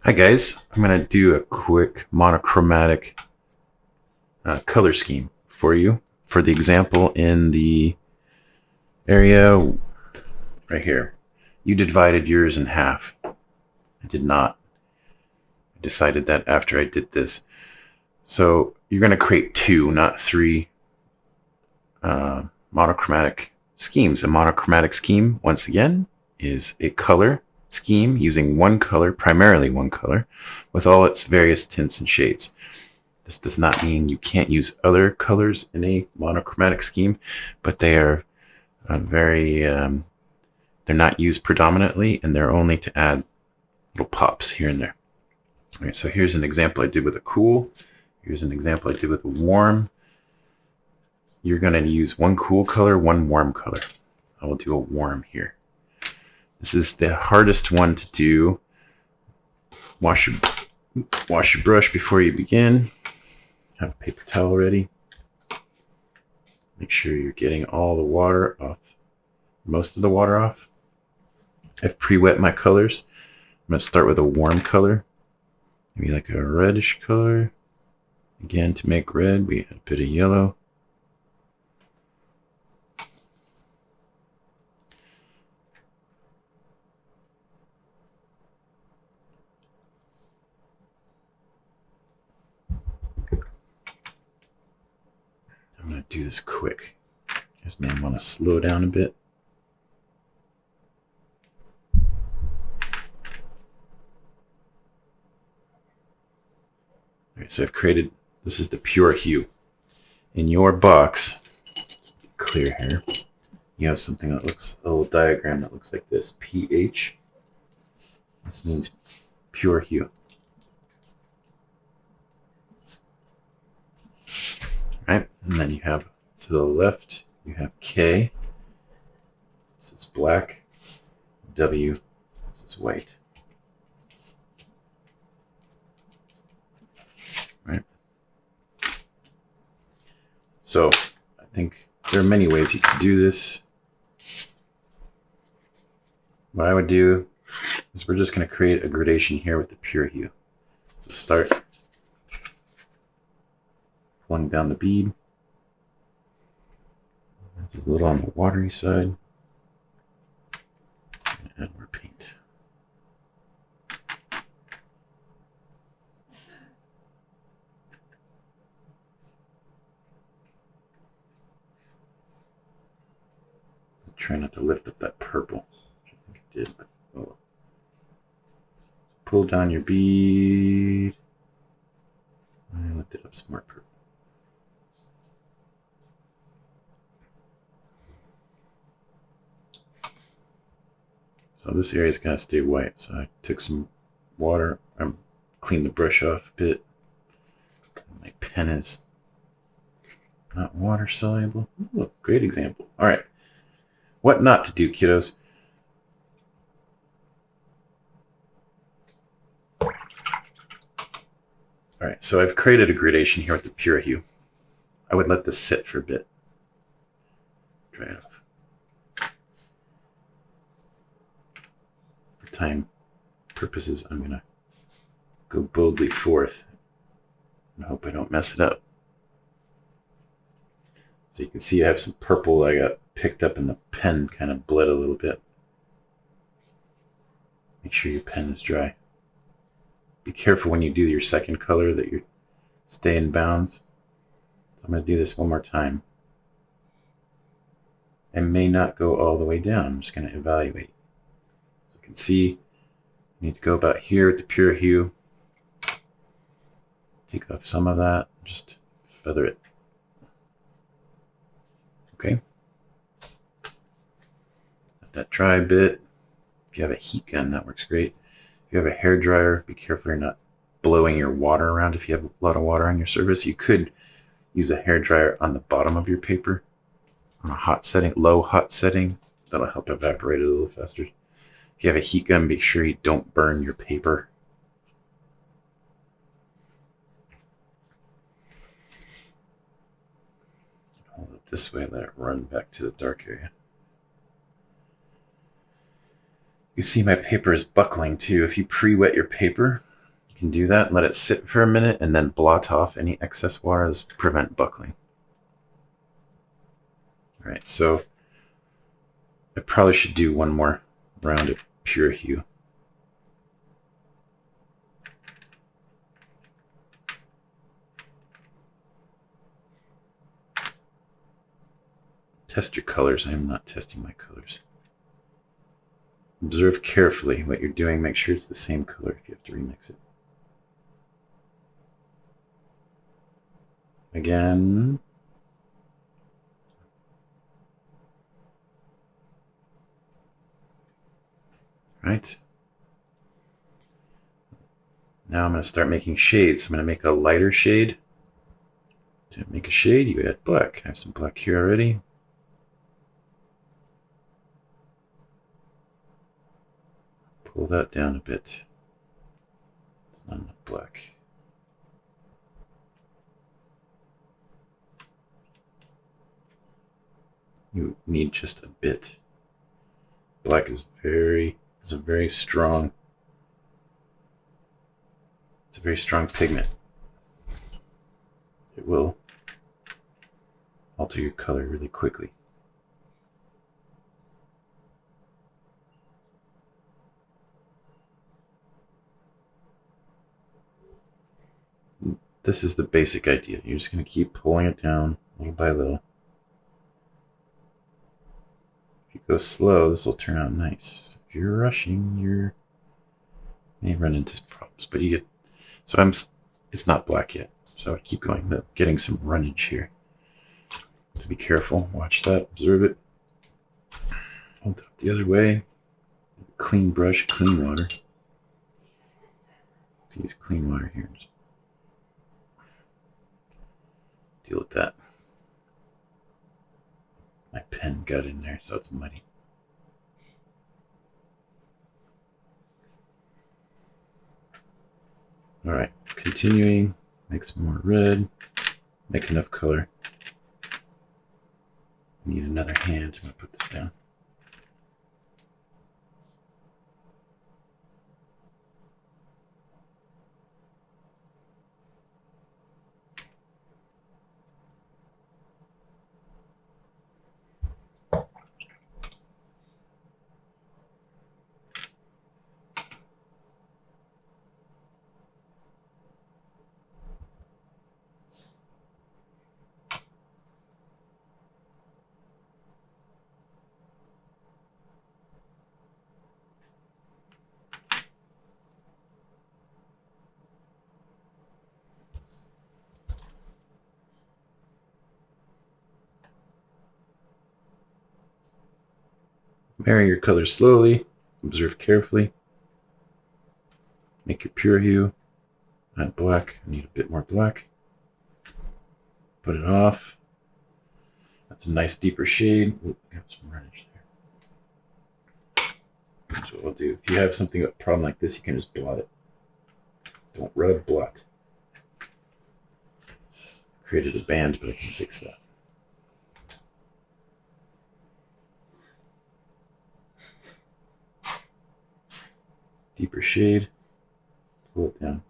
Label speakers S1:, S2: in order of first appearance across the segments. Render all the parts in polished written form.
S1: Hi guys, I'm going to do a quick monochromatic color scheme for you for the example in the area right here. You divided yours in half. I did not. I decided that after I did this. So you're going to create 2, not 3 monochromatic schemes. A monochromatic scheme, once again, is a color scheme using one color, primarily one color, with all its various tints and shades. This does not mean you can't use other colors in a monochromatic scheme, but they are they're not used predominantly, and they're only to add little pops here and there. All right, so here's an example I did with a cool. Here's an example I did with a warm. You're going to use one cool color, one warm color. I will do a warm here. This is the hardest one to do. Wash your brush before you begin. Have a paper towel ready. Make sure you're getting all the water off, most of the water off. I've pre-wet my colors. I'm going to start with a warm color, maybe like a reddish color. Again, to make red, we add a bit of yellow. I'm going to do this quick. You guys may want to slow down a bit. All right, so I've created, this is the pure hue. In your box, clear here, you have something that looks, a little diagram that looks like this, pH. This means pure hue. Right, and then you have to the left, you have K. This is black. W. This is white. Right. So I think there are many ways you can do this. What I would do is we're just going to create a gradation here with the pure hue. So start pulling down the bead. It's a little on the watery side. Add more paint. Try not to lift up that purple, which I think it did, but oh. Pull down your bead. I lifted up some more purple. So this area is going to stay white. So I took some water, cleaned the brush off a bit. My pen is not water soluble. Ooh, great example. All right. What not to do, kiddos? All right, so I've created a gradation here with the pure hue. I would let this sit for a bit. Dry it off. For time purposes, I'm going to go boldly forth and hope I don't mess it up. So you can see I have some purple I got picked up and the pen kind of bled a little bit. Make sure your pen is dry. Be careful when you do your second color that you stay in bounds. So I'm going to do this one more time. I may not go all the way down. I'm just going to evaluate. So you can see you need to go about here with the pure hue. Take off some of that. Just feather it. Okay. Let that dry a bit. If you have a heat gun, that works great. If you have a hair dryer, be careful you're not blowing your water around. If you have a lot of water on your surface, you could use a hair dryer on the bottom of your paper on a hot setting, low hot setting. That'll help evaporate it a little faster. If you have a heat gun, be sure you don't burn your paper. Hold it this way, let it run back to the dark area. You see my paper is buckling too. If you pre-wet your paper, can do that and let it sit for a minute and then blot off any excess water to prevent buckling. All right, so I probably should do one more round of pure hue. Test your colors. I am not testing my colors. Observe carefully what you're doing. Make sure it's the same color if you have to remix it. Again. Right. Now I'm going to start making shades. I'm going to make a lighter shade. To make a shade, you add black. I have some black here already. Pull that down a bit. It's not enough black. You need just a bit. Black is a very strong. It's a very strong pigment. It will alter your color really quickly. This is the basic idea. You're just going to keep pulling it down little by little. If you go slow, this will turn out nice. If you're rushing, you may run into problems. But you get, so it's not black yet. So I keep going, but getting some runnage here. So be careful. Watch that. Observe it. Hold it up the other way. Clean brush, clean water. Let's use clean water here. Just deal with that. My pen got in there, so it's muddy. All right, continuing. Make some more red. Make enough color. Need another hand. I'm going to put this down. Marry your colors slowly. Observe carefully. Make your pure hue. Add black. I need a bit more black. Put it off. That's a nice deeper shade. Ooh, got some reddish there. That's what we'll do. If you have something, a problem like this, you can just blot it. Don't rub, blot. Created a band, but I can fix that. Deeper shade. Pull it down.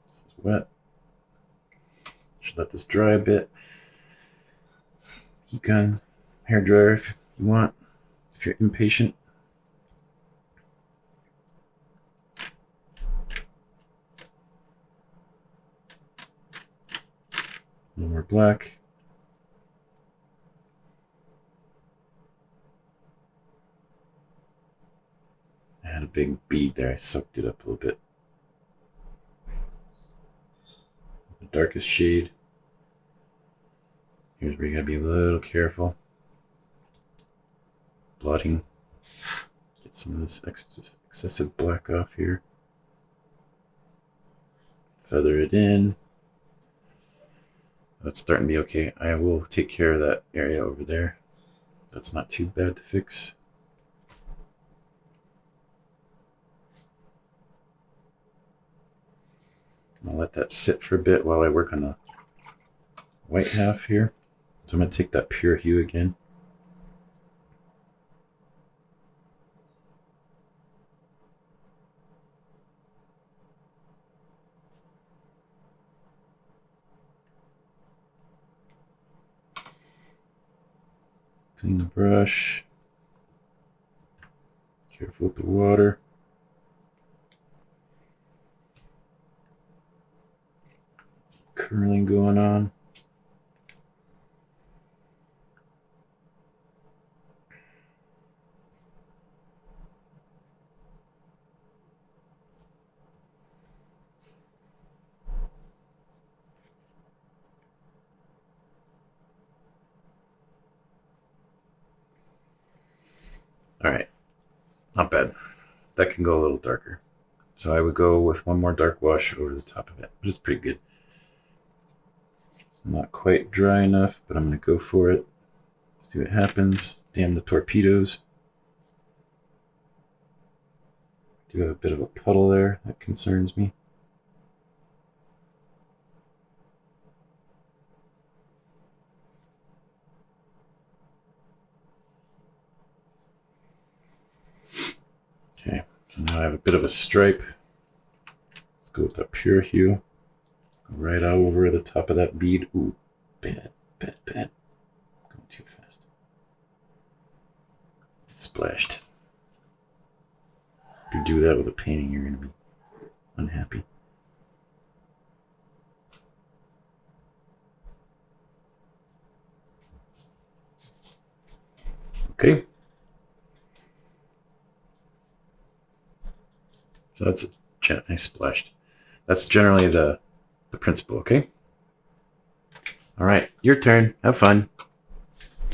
S1: This is wet. Should let this dry a bit. Heat gun, hair dryer if you want, if you're impatient. A little more black. I had a big bead there. I sucked it up a little bit. The darkest shade. Here's where you gotta be a little careful. Blotting. Get some of this excessive black off here. Feather it in. That's starting to be okay. I will take care of that area over there. That's not too bad to fix. I'll let that sit for a bit while I work on white half here. So I'm going to take that pure hue again. Clean the brush. Careful with the water. Some curling going on. All right, not bad. That can go a little darker. So I would go with one more dark wash over the top of it, but it's pretty good. It's not quite dry enough, but I'm going to go for it. See what happens. Damn the torpedoes. Do have a bit of a puddle there. That concerns me. Okay, so now I have a bit of a stripe. Let's go with the pure hue. Go right over the top of that bead. Ooh, bad. Going too fast. Splashed. If you do that with a painting, you're going to be unhappy. Okay. So that's I splashed. That's generally the principle, okay? All right, your turn. Have fun.